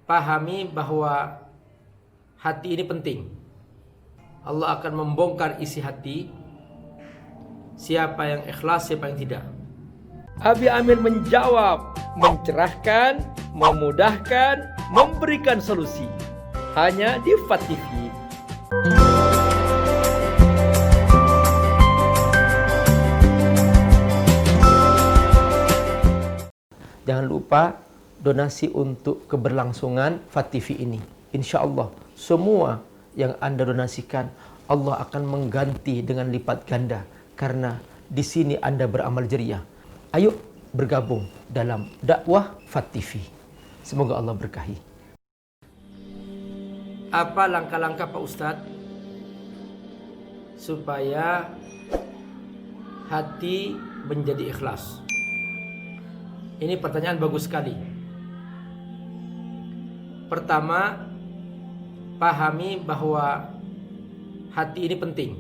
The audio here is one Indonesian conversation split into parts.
pahami bahwa hati ini penting. Allah akan membongkar isi hati, siapa yang ikhlas, siapa yang tidak. Abi Amir menjawab, mencerahkan, memudahkan, memberikan solusi. Hanya di FAT TV. Jangan lupa donasi untuk keberlangsungan FAT TV ini. Insya Allah semua yang Anda donasikan Allah akan mengganti dengan lipat ganda, karena di sini Anda beramal jariah. Ayo bergabung dalam dakwah FAT TV. Semoga Allah berkahi. Apa langkah-langkah Pak Ustadz supaya hati menjadi ikhlas? Ini pertanyaan bagus sekali. Pertama, pahami bahwa hati ini penting.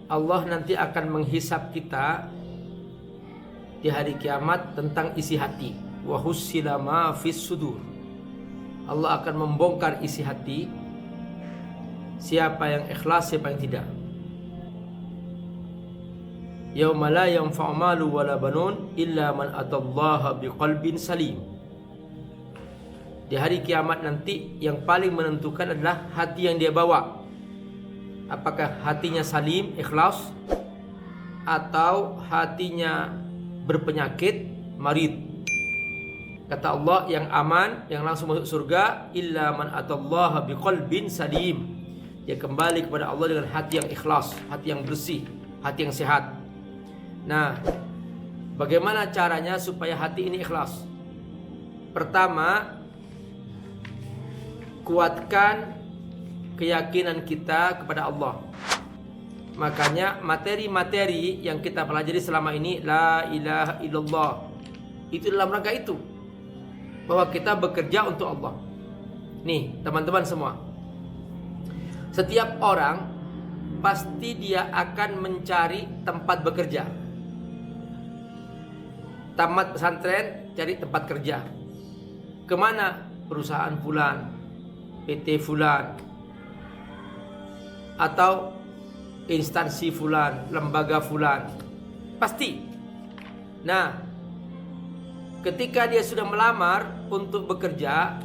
Allah nanti akan menghisap kita di hari kiamat tentang isi hati. Wa hussila ma fis sudur. Allah akan membongkar isi hati, siapa yang ikhlas, siapa yang tidak. Yauma la yanfa'u malu wala banun illa man atallaha biqalbin salim. Di hari kiamat nanti yang paling menentukan adalah hati yang dia bawa. Apakah hatinya salim, ikhlas, atau hatinya berpenyakit, marid. Kata Allah, yang aman, yang langsung masuk surga, illa man atallaha biqalbin salim. Dia kembali kepada Allah dengan hati yang ikhlas, hati yang bersih, hati yang sehat. Nah, bagaimana caranya supaya hati ini ikhlas? Pertama, kuatkan keyakinan kita kepada Allah. Makanya materi-materi yang kita pelajari selama ini, la ilaha illallah, itu dalam rangka itu, bahwa kita bekerja untuk Allah. Nih teman-teman semua, setiap orang pasti dia akan mencari tempat bekerja. Tamat pesantren, cari tempat kerja. Kemana? Perusahaan fulan, PT fulan, atau instansi fulan, lembaga fulan. Pasti. Nah, ketika dia sudah melamar untuk bekerja,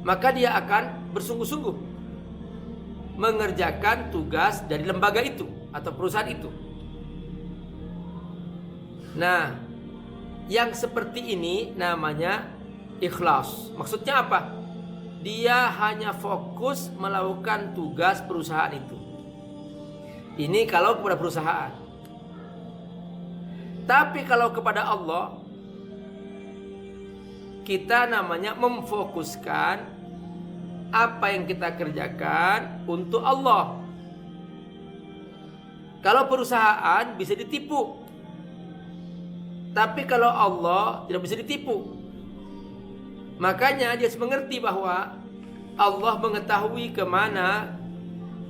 maka dia akan bersungguh-sungguh mengerjakan tugas dari lembaga itu atau perusahaan itu. Nah, yang seperti ini namanya ikhlas. Maksudnya apa? Dia hanya fokus melakukan tugas perusahaan itu. Ini kalau kepada perusahaan. Tapi kalau kepada Allah, kita namanya memfokuskan apa yang kita kerjakan untuk Allah. Kalau perusahaan bisa ditipu, tapi kalau Allah tidak bisa ditipu. Makanya dia harus mengerti bahwa Allah mengetahui kemana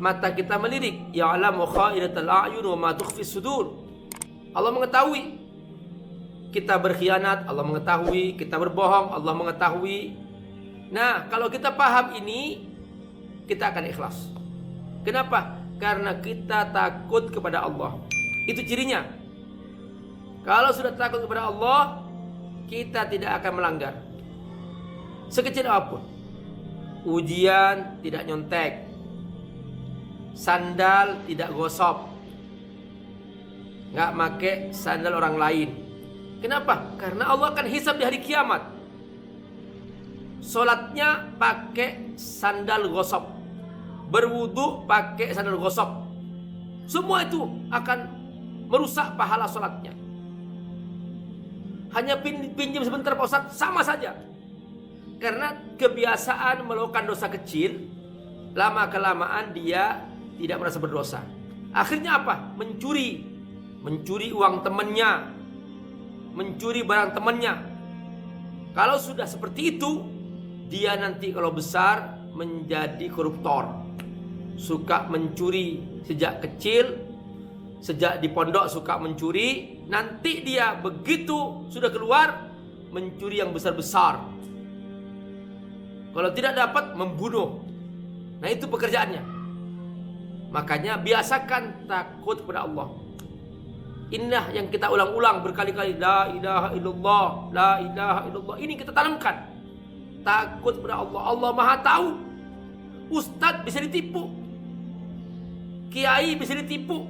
mata kita melirik. Ya'lamu kha'inatal a'yun wa ma tukhfis sudur. Allah mengetahui kita berkhianat, Allah mengetahui kita berbohong, Allah mengetahui. Nah, kalau kita paham ini, kita akan ikhlas. Kenapa? Karena kita takut kepada Allah. Itu cirinya. Kalau sudah takut kepada Allah, kita tidak akan melanggar. Sekecil apapun. Ujian tidak nyontek, sandal tidak gosok, nggak make sandal orang lain. Kenapa? Karena Allah akan hisab di hari kiamat. Solatnya pakai sandal gosok, berwudu pakai sandal gosok, semua itu akan merusak pahala solatnya. Hanya pinjam sebentar Pak Ustadz, sama saja. Karena kebiasaan melakukan dosa kecil, lama-kelamaan dia tidak merasa berdosa. Akhirnya apa? Mencuri uang temannya, mencuri barang temannya. Kalau sudah seperti itu, dia nanti kalau besar menjadi koruptor. Suka mencuri sejak kecil, sejak di pondok suka mencuri. Nanti dia begitu sudah keluar, mencuri yang besar-besar. Kalau tidak dapat, membunuh. Nah, itu pekerjaannya. Makanya biasakan takut kepada Allah. Inilah yang kita ulang-ulang berkali-kali. La ilaha illallah, la ilaha illallah. Ini kita tanamkan. Takut kepada Allah. Allah Maha tahu. Ustadz bisa ditipu. Kiai bisa ditipu.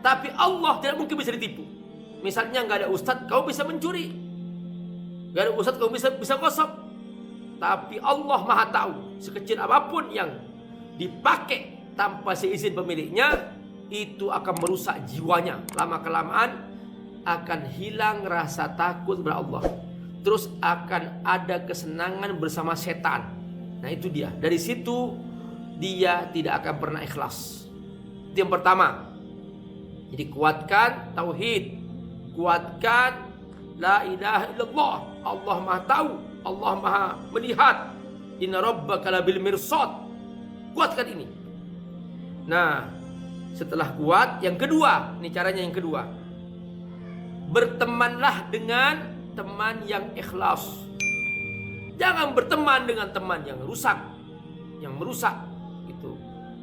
Tapi Allah tidak mungkin bisa ditipu. Misalnya nggak ada ustadz, kau bisa mencuri. Nggak ada ustadz, kau bisa gosok. Tapi Allah Maha tahu. Sekecil apapun yang dipakai tanpa seizin pemiliknya, itu akan merusak jiwanya. Lama-kelamaan akan hilang rasa takut kepada Allah. Terus akan ada kesenangan bersama setan. Nah, itu dia. Dari situ dia tidak akan pernah ikhlas. Itu yang pertama. Jadi kuatkan tauhid, kuatkan la ilaha illallah. Allah Maha tahu, Allah Maha melihat. Inna rabbaka labil mirsad. Kuatkan ini. Nah, setelah kuat, yang kedua, ini caranya yang kedua. Bertemanlah dengan teman yang ikhlas. Jangan berteman dengan teman yang rusak, yang merusak. Gitu.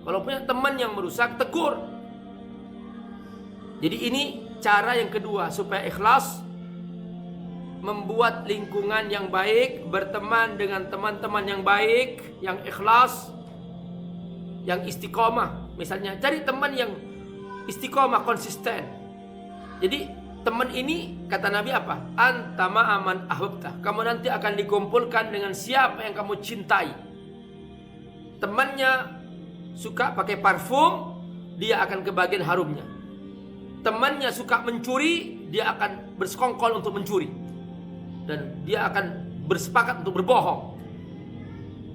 Kalau punya teman yang merusak, tegur. Jadi ini cara yang kedua supaya ikhlas. Membuat lingkungan yang baik, berteman dengan teman-teman yang baik, yang ikhlas, yang istiqomah. Misalnya cari teman yang istiqomah, konsisten. Jadi teman ini kata Nabi apa? Anta ma'aman ahbabta. Kamu nanti akan dikumpulkan dengan siapa yang kamu cintai. Temannya suka pakai parfum, dia akan kebagian harumnya. Temannya suka mencuri, dia akan bersekongkol untuk mencuri. Dan dia akan bersepakat untuk berbohong.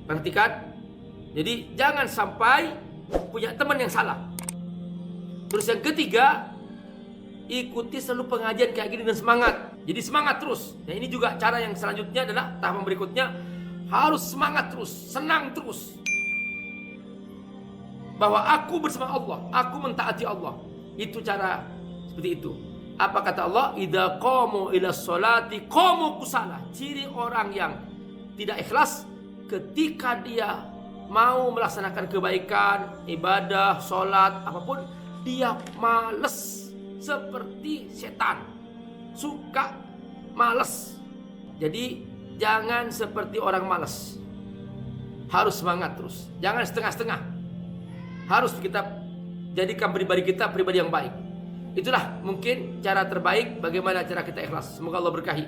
Perhatikan. Jadi jangan sampai punya teman yang salah. Terus yang ketiga, ikuti selalu pengajian kayak gini dengan semangat. Jadi semangat terus. Nah, ini juga cara yang selanjutnya adalah tahapan berikutnya. Harus semangat terus, senang terus. Bahwa aku bersama Allah, aku mentaati Allah. Itu cara seperti itu. Apa kata Allah? Idza qamu ila sholati qamu kusala. Ciri orang yang tidak ikhlas ketika dia mau melaksanakan kebaikan, ibadah, sholat, apapun, dia malas seperti setan. Suka malas. Jadi jangan seperti orang malas. Harus semangat terus. Jangan setengah-setengah. Harus kita jadikan pribadi kita pribadi yang baik. Itulah mungkin cara terbaik bagaimana cara kita ikhlas. Semoga Allah berkahi.